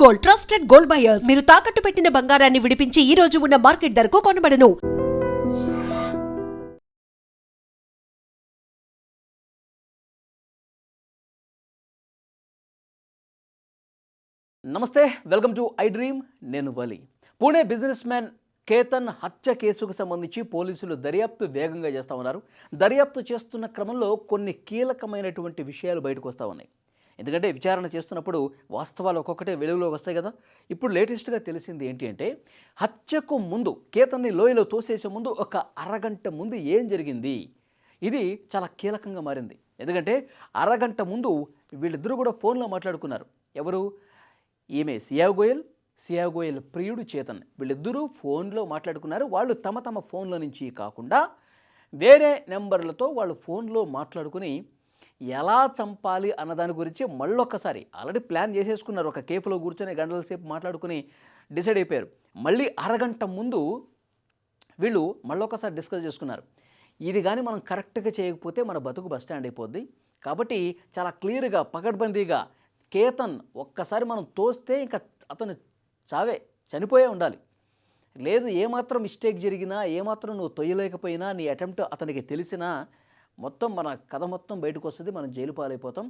Gold trusted gold buyers మీరు తాకట్టు పెట్టిన బంగారాన్ని విడిపించి ఈ రోజు ఉన్న మార్కెట్ ధరకు కొనబడను. నమస్తే, వెల్కమ్ టు ఐ డ్రీమ్. నేను వలి. పూణే బిజినెస్ మ్యాన్ కేతన్ హత్య కేసుకు సంబంధించి పోలీసులు దర్యాప్తు వేగంగా చేస్తూ ఉన్నారు. దర్యాప్తు చేస్తున్న క్రమంలో కొన్ని కీలకమైనటువంటి విషయాలు బయటకు వస్తూ ఉన్నాయి. ఎందుకంటే విచారణ చేస్తున్నప్పుడు వాస్తవాలు ఒక్కొక్కటే వెలుగులోకి వస్తాయి కదా. ఇప్పుడు లేటెస్ట్గా తెలిసింది ఏంటి అంటే, హత్యకు ముందు కేతన్ని లోయలో తోసేసే ముందు ఒక అరగంట ముందు ఏం జరిగింది, ఇది చాలా కీలకంగా మారింది. ఎందుకంటే అరగంట ముందు వీళ్ళిద్దరూ కూడా ఫోన్లో మాట్లాడుకున్నారు. ఎవరు? ఈమె సియా గోయల్ ప్రియుడు చేతన్. వీళ్ళిద్దరూ ఫోన్లో మాట్లాడుకున్నారు. వాళ్ళు తమ తమ ఫోన్ల నుంచి కాకుండా వేరే నెంబర్లతో వాళ్ళు ఫోన్లో మాట్లాడుకుని ఎలా చంపాలి అన్నదాని గురించి మళ్ళొక్కసారి ఆల్రెడీ ప్లాన్ చేసేసుకున్నారు. ఒక కేఫ్లో కూర్చొని గంటల సేపు మాట్లాడుకుని డిసైడ్ అయిపోయారు. మళ్ళీ అరగంట ముందు వీళ్ళు మళ్ళొక్కసారి డిస్కస్ చేసుకున్నారు. ఇది కానీ మనం కరెక్ట్గా చేయకపోతే మన బతుకు బస్ స్టాండ్ అయిపోద్ది. కాబట్టి చాలా క్లియర్గా పకడ్బందీగా కేతన్ ఒక్కసారి మనం తోస్తే ఇంకా అతను చనిపోయే ఉండాలి. లేదు ఏమాత్రం మిస్టేక్ జరిగినా, ఏమాత్రం నువ్వు తొయ్యలేకపోయినా, నీ అటెంప్ట్ అతనికి తెలిసినా మొత్తం మన కథ మొత్తం బయటకు వస్తుంది. మనం జైలు పాలైపోతాం.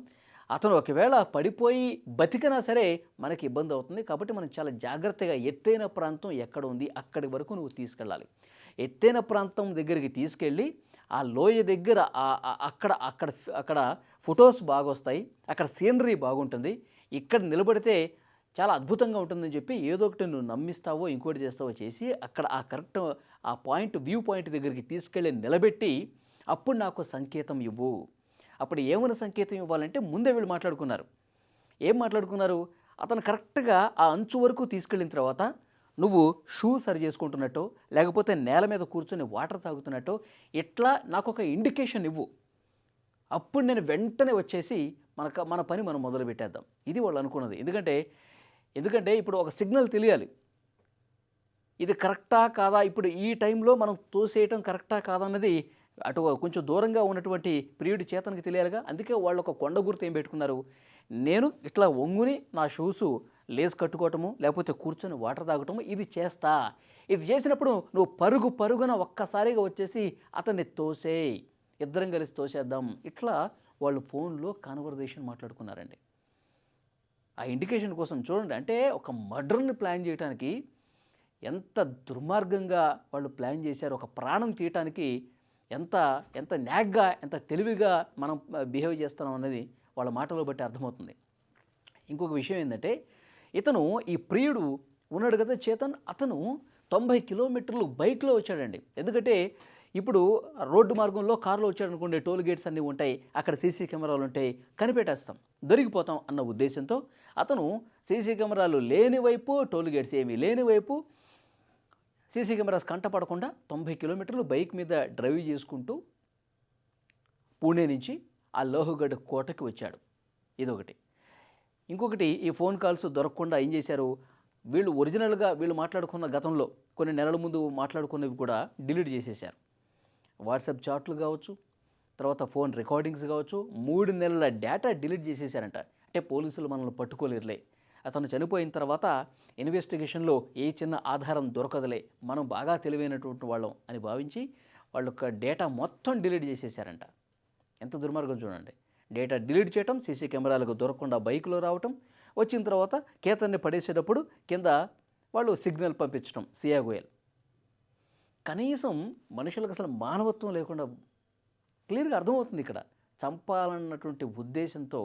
అతను ఒకవేళ పడిపోయి బతికినా సరే మనకి ఇబ్బంది అవుతుంది. కాబట్టి మనం చాలా జాగ్రత్తగా ఎత్తైన ప్రాంతం ఎక్కడ ఉంది అక్కడి వరకు నువ్వు తీసుకెళ్ళాలి. ఎత్తైన ప్రాంతం దగ్గరికి తీసుకెళ్ళి ఆ లోయ దగ్గర అక్కడ అక్కడ అక్కడ ఫొటోస్ బాగా వస్తాయి, అక్కడ సీనరీ బాగుంటుంది, ఇక్కడ నిలబడితే చాలా అద్భుతంగా ఉంటుందని చెప్పి ఏదో ఒకటి నువ్వు నమ్మిస్తావో ఇంకోటి చేస్తావో చేసి అక్కడ ఆ కరెక్ట్ ఆ పాయింట్ వ్యూ పాయింట్ దగ్గరికి తీసుకెళ్ళి నిలబెట్టి అప్పుడు నాకు సంకేతం ఇవ్వు. అప్పుడు ఏమైనా సంకేతం ఇవ్వాలంటే ముందే వీళ్ళు మాట్లాడుకున్నారు. ఏం మాట్లాడుకున్నారు? అతను కరెక్ట్గా ఆ అంచు వరకు తీసుకెళ్ళిన తర్వాత నువ్వు షూ సరి చేసుకుంటున్నట్టు, లేకపోతే నేల మీద కూర్చొని వాటర్ తాగుతున్నట్టు ఇట్లా నాకు ఒక ఇండికేషన్ ఇవ్వు. అప్పుడు నేను వెంటనే వచ్చేసి మన పని మనం మొదలు పెట్టేద్దాం. ఇది వాళ్ళు అనుకున్నది. ఎందుకంటే ఇప్పుడు ఒక సిగ్నల్ తెలియాలి. ఇది కరెక్టా కాదా, ఇప్పుడు ఈ టైంలో మనం తోసేయటం కరెక్టా కాదా అన్నది అటు కొంచెం దూరంగా ఉన్నటువంటి ప్రియుడి చేతనకి తెలియాలిగా. అందుకే వాళ్ళు ఒక కొండ గుర్తు ఏం పెట్టుకున్నారు, నేను ఇట్లా వంగుని నా షూసు లేస్ కట్టుకోవటము, లేకపోతే కూర్చొని వాటర్ తాగటము ఇది చేస్తా. ఇది చేసినప్పుడు నువ్వు పరుగున ఒక్కసారిగా వచ్చేసి అతన్ని తోసేయి, ఇద్దరం కలిసి తోసేద్దాం. ఇట్లా వాళ్ళు ఫోన్లో కాన్వర్జేషన్ మాట్లాడుకున్నారండి. ఆ ఇండికేషన్ కోసం చూడండి. అంటే ఒక మర్డర్ని ప్లాన్ చేయడానికి ఎంత దుర్మార్గంగా వాళ్ళు ప్లాన్ చేశారు. ఒక ప్రాణం తీయటానికి ఎంత న్యాగ్గా, ఎంత తెలివిగా మనం బిహేవ్ చేస్తున్నాం అనేది వాళ్ళ మాటలో బట్టి అర్థమవుతుంది. ఇంకొక విషయం ఏంటంటే, ఇతను ఈ ప్రియుడు ఉన్నాడు కదా చేతన్, అతను 90 కిలోమీటర్లు బైక్లో వచ్చాడండి. ఎందుకంటే ఇప్పుడు రోడ్డు మార్గంలో కారులో వచ్చాడనుకోండి, టోల్ గేట్స్ అన్నీ ఉంటాయి, అక్కడ సీసీ కెమెరాలు ఉంటాయి, కనిపెట్టేస్తాం, దొరికిపోతాం అన్న ఉద్దేశంతో అతను సీసీ కెమెరాలు లేని వైపు, టోల్ గేట్స్ ఏమీ లేని వైపు, సీసీ కెమెరాస్ కంటపడకుండా 90 కిలోమీటర్లు బైక్ మీద డ్రైవ్ చేసుకుంటూ పూణే నుంచి ఆ లోహగఢ్ కోటకి వచ్చాడు. ఇదొకటి. ఇంకొకటి, ఈ ఫోన్ కాల్స్ దొరకకుండా ఏం చేశారు వీళ్ళు, ఒరిజినల్గా వీళ్ళు మాట్లాడుకున్న గతంలో కొన్ని నెలల ముందు మాట్లాడుకున్నవి కూడా డిలీట్ చేసేశారు. వాట్సాప్ చాట్లు కావచ్చు, తర్వాత ఫోన్ రికార్డింగ్స్ కావచ్చు, 3 నెలల డేటా డిలీట్ చేసేశారంట. అంటే పోలీసులు మనల్ని పట్టుకోలేరులే, అతను చనిపోయిన తర్వాత ఇన్వెస్టిగేషన్లో ఏ చిన్న ఆధారం దొరకదులే, మనం బాగా తెలివైనటువంటి వాళ్ళం అని భావించి వాళ్ళ డేటా మొత్తం డిలీట్ చేసేసారంట. ఎంత దుర్మార్గం చూడండి. డేటా డిలీట్ చేయటం, సీసీ కెమెరాలకు దొరకకుండా బైక్లో రావటం, వచ్చిన తర్వాత కేతన్ని పడేసేటప్పుడు కింద వాళ్ళు సిగ్నల్ పంపించడం. సియా గోయల్ కనీసం మనుషులకు అసలు మానవత్వం లేకుండా క్లియర్గా అర్థమవుతుంది. ఇక్కడ చంపాలన్నటువంటి ఉద్దేశంతో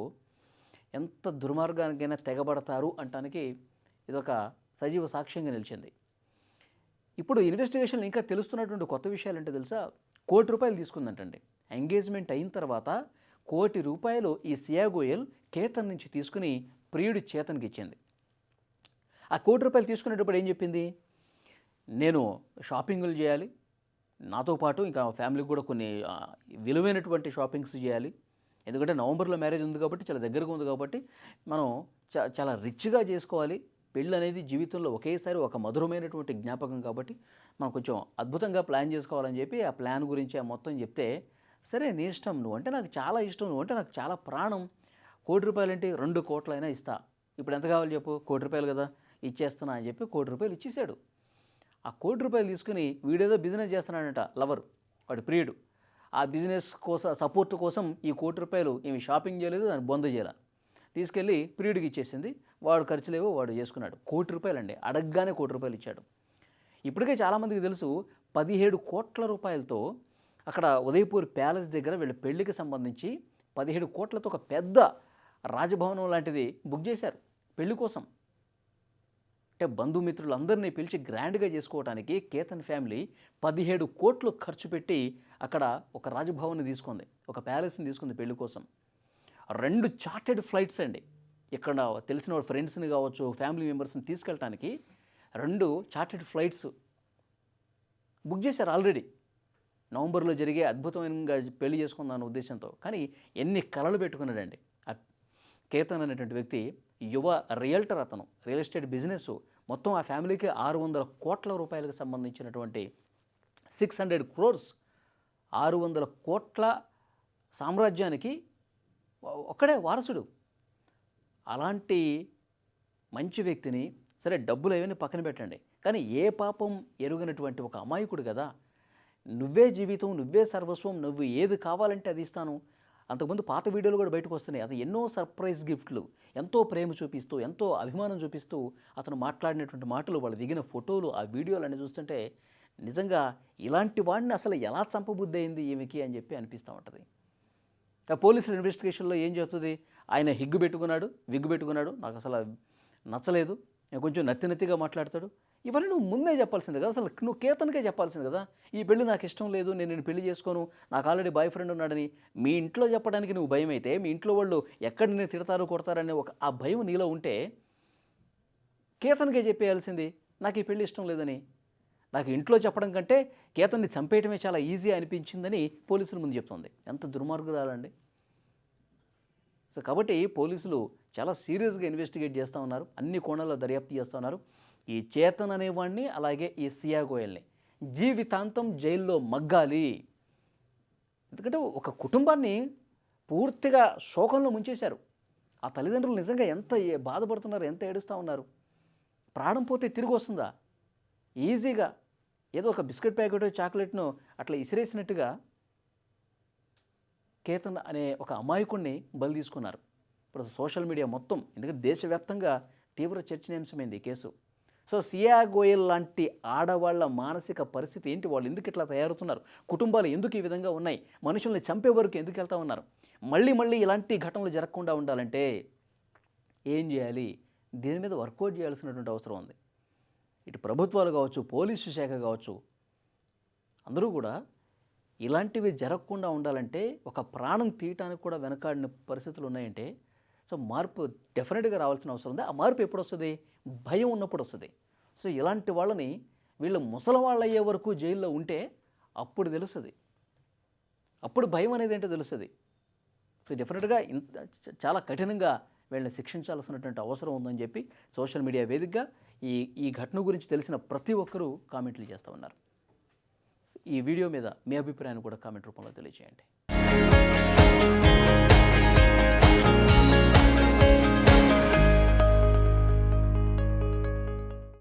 ఎంత దుర్మార్గానికైనా తెగబడతారు అంటానికి ఇదొక సజీవ సాక్ష్యంగా నిలిచింది. ఇప్పుడు ఇన్వెస్టిగేషన్లో ఇంకా తెలుస్తున్నటువంటి కొత్త విషయాలు అంటే తెలుసా, ₹1 కోటి తీసుకుందంటండి. ఎంగేజ్మెంట్ అయిన తర్వాత ₹1 కోటి ఈ సియా గోయల్ కేతన్ నుంచి తీసుకుని ప్రియుడి చేతన్కి ఇచ్చింది. ఆ ₹1 కోటి తీసుకునేటప్పుడు ఏం చెప్పింది, నేను షాపింగులు చేయాలి, నాతో పాటు ఇంకా ఫ్యామిలీకి కూడా కొన్ని విలువైనటువంటి షాపింగ్స్ చేయాలి. ఎందుకంటే నవంబర్లో మ్యారేజ్ ఉంది కాబట్టి, చాలా దగ్గరగా ఉంది కాబట్టి మనం చాలా రిచ్గా చేసుకోవాలి. పెళ్ళి అనేది జీవితంలో ఒకేసారి ఒక మధురమైనటువంటి జ్ఞాపకం కాబట్టి మనం కొంచెం అద్భుతంగా ప్లాన్ చేసుకోవాలని చెప్పి ఆ ప్లాన్ గురించి ఆ మొత్తం చెప్తే, సరే నీ ఇష్టం, నువ్వంటే నాకు చాలా ఇష్టం, నువ్వంటే నాకు చాలా ప్రాణం, ₹1 కోటి అంటే 2 కోట్లైనా ఇస్తా, ఇప్పుడు ఎంత కావాలి చెప్పు, ₹1,00,00,000 కదా ఇచ్చేస్తున్నా అని చెప్పి ₹1,00,00,000 ఇచ్చేసాడు. ఆ ₹1,00,00,000 తీసుకుని వీడేదో బిజినెస్ చేస్తున్నాడంట లవర్, వాడి ప్రియుడు. ఆ బిజినెస్ కోసం సపోర్ట్ కోసం ఈ ₹1,00,00,000 ఈమె షాపింగ్ చేయలేదు, దాన్ని బొంద చేయాల, తీసుకెళ్ళి ప్రియుడికి ఇచ్చేసింది. వాడు ఖర్చులేవో వాడు చేసుకున్నాడు. ₹1,00,00,000 అండి, అడగగానే ₹1,00,00,000 ఇచ్చాడు. ఇప్పటికే చాలామందికి తెలుసు 17 కోట్ల రూపాయలతో అక్కడ ఉదయపూర్ ప్యాలెస్ దగ్గర వీళ్ళ పెళ్లికి సంబంధించి 17 కోట్లతో ఒక పెద్ద రాజభవనం లాంటిది బుక్ చేశారు పెళ్లి కోసం. అంటే బంధుమిత్రులందరినీ పిలిచి గ్రాండ్గా చేసుకోవడానికి కేతన్ ఫ్యామిలీ 17 కోట్లు ఖర్చు పెట్టి అక్కడ ఒక రాజభవన్ని తీసుకుంది, ఒక ప్యాలెస్ని తీసుకుంది పెళ్లి కోసం. 2 చార్టెడ్ ఫ్లైట్స్ అండి, ఇక్కడ తెలిసిన ఫ్రెండ్స్ని కావచ్చు ఫ్యామిలీ మెంబర్స్ని తీసుకెళ్ళటానికి 2 చార్టెడ్ ఫ్లైట్స్ బుక్ చేశారు ఆల్రెడీ. నవంబర్లో జరిగే అద్భుతమైన పెళ్లి చేసుకుందాన్న ఉద్దేశంతో. కానీ ఎన్ని కలలు పెట్టుకున్నాడండి ఆ కేతన్ అనేటువంటి వ్యక్తి. యువ రియల్టర్ అతను, రియల్ ఎస్టేట్ బిజినెస్ మొత్తం ఆ ఫ్యామిలీకి 600 కోట్ల రూపాయలకు సంబంధించినటువంటి 600 crores 600 కోట్ల సామ్రాజ్యానికి ఒక్కడే వారసుడు. అలాంటి మంచి వ్యక్తిని సరే డబ్బులు అవన్నీ పక్కన పెట్టండి, కానీ ఏ పాపం ఎరుగనటువంటి ఒక అమాయకుడు కదా, నువ్వే జీవితం, నువ్వే సర్వస్వం, నువ్వు ఏది కావాలంటే అది ఇస్తాను. అంతకుముందు పాత వీడియోలు కూడా బయటకు వస్తున్నాయి. అది ఎన్నో సర్ప్రైజ్ గిఫ్ట్లు, ఎంతో ప్రేమ చూపిస్తూ, ఎంతో అభిమానం చూపిస్తూ అతను మాట్లాడినటువంటి మాటలు, వాళ్ళు దిగిన ఫోటోలు, ఆ వీడియోలన్నీ చూస్తుంటే నిజంగా ఇలాంటి వాడిని అసలు ఎలా చంపబుద్ధి అయింది ఈమెకి అని చెప్పి అనిపిస్తూ ఉంటుంది. పోలీసుల ఇన్వెస్టిగేషన్లో ఏం చెప్తుంది, ఆయన విగ్గు పెట్టుకున్నాడు, నాకు అసలు నచ్చలేదు, కొంచెం నత్తిగా మాట్లాడతాడు. ఇవన్నీ నువ్వు ముందే చెప్పాల్సింది కదా, అసలు నువ్వు కేతన్కే చెప్పాల్సింది కదా. ఈ పెళ్లి నాకు ఇష్టం లేదు, నేను పెళ్లి చేసుకోను, నాకు ఆల్రెడీ బాయ్ ఫ్రెండ్ ఉన్నాడని మీ ఇంట్లో చెప్పడానికి నువ్వు భయం అయితే, మీ ఇంట్లో వాళ్ళు ఎక్కడ నేను తిడతారు కొడతారనే ఆ భయం నీలో ఉంటే కేతన్కే చెప్పేయాల్సింది నాకు ఈ పెళ్లి ఇష్టం లేదని. నాకు ఇంట్లో చెప్పడం కంటే కేతన్ని చంపేయటమే చాలా ఈజీ అనిపించిందని పోలీసుల ముందు చెప్తుంది. ఎంత దుర్మార్గురాలండి. సో కాబట్టి పోలీసులు చాలా సీరియస్గా ఇన్వెస్టిగేట్ చేస్తూ ఉన్నారు, అన్ని కోణాల్లో దర్యాప్తు చేస్తూ ఉన్నారు. ఈ చేతన్ అనేవాడిని అలాగే ఈ సియా గోయల్ని జీవితాంతం జైల్లో మగ్గాలి. ఎందుకంటే ఒక కుటుంబాన్ని పూర్తిగా శోకంలో ముంచేశారు. ఆ తల్లిదండ్రులు నిజంగా ఎంత బాధపడుతున్నారు, ఎంత ఏడుస్తూ ఉన్నారు. ప్రాణం పోతే తిరిగి వస్తుందా? ఈజీగా ఏదో ఒక బిస్కెట్ ప్యాకెట్ చాక్లెట్ను అట్లా ఇసిరేసినట్టుగా కేతన్ అనే ఒక అమాయకుడిని బలి తీసుకున్నారు. ఇప్పుడు సోషల్ మీడియా మొత్తం, ఎందుకంటే దేశవ్యాప్తంగా తీవ్ర చర్చనీయాంశమైంది ఈ కేసు. సో సియా గోయల్ లాంటి ఆడవాళ్ళ మానసిక పరిస్థితి ఏంటి, వాళ్ళు ఎందుకు ఇట్లా తయారవుతున్నారు, కుటుంబాలు ఎందుకు ఈ విధంగా ఉన్నాయి, మనుషుల్ని చంపే వరకు ఎందుకు వెళ్తూ ఉన్నారు, మళ్ళీ ఇలాంటి ఘటనలు జరగకుండా ఉండాలంటే ఏం చేయాలి, దీని మీద వర్కౌట్ చేయాల్సినటువంటి అవసరం ఉంది. ఇటు ప్రభుత్వాలు కావచ్చు, పోలీసు శాఖ కావచ్చు, అందరూ కూడా ఇలాంటివి జరగకుండా ఉండాలంటే, ఒక ప్రాణం తీయటానికి కూడా వెనకాడిన పరిస్థితులు ఉన్నాయంటే, సో మార్పు డెఫినెట్గా రావాల్సిన అవసరం ఉంది. ఆ మార్పు ఎప్పుడు వస్తుంది? భయం ఉన్నప్పుడు వస్తుంది. సో ఇలాంటి వాళ్ళని వీళ్ళు ముసలి వాళ్ళు అయ్యే వరకు జైల్లో ఉంటే అప్పుడు తెలుస్తుంది, అప్పుడు భయం అనేది ఏంటో తెలుస్తుంది. సో డెఫినెట్గా చాలా కఠినంగా వీళ్ళని శిక్షించాల్సినటువంటి అవసరం ఉందని చెప్పి సోషల్ మీడియా వేదికగా ఈ ఘటన గురించి తెలిసిన ప్రతి ఒక్కరూ కామెంట్లు చేస్తూ ఉన్నారు. ఈ వీడియో మీద మీ అభిప్రాయాన్ని కూడా కామెంట్ రూపంలో తెలియజేయండి.